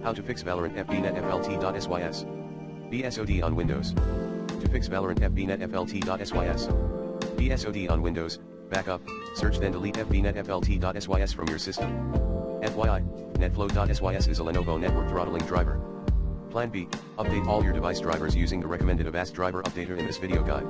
How to fix Valorant FBNetFlt.sys. BSOD on Windows. To fix Valorant FBNetFlt.sys. BSOD on Windows, backup, search then delete FBNetFlt.sys from your system. FYI, NetFloat.sys is a Lenovo network throttling driver. Plan B, update all your device drivers using the recommended Avast driver updater in this video guide.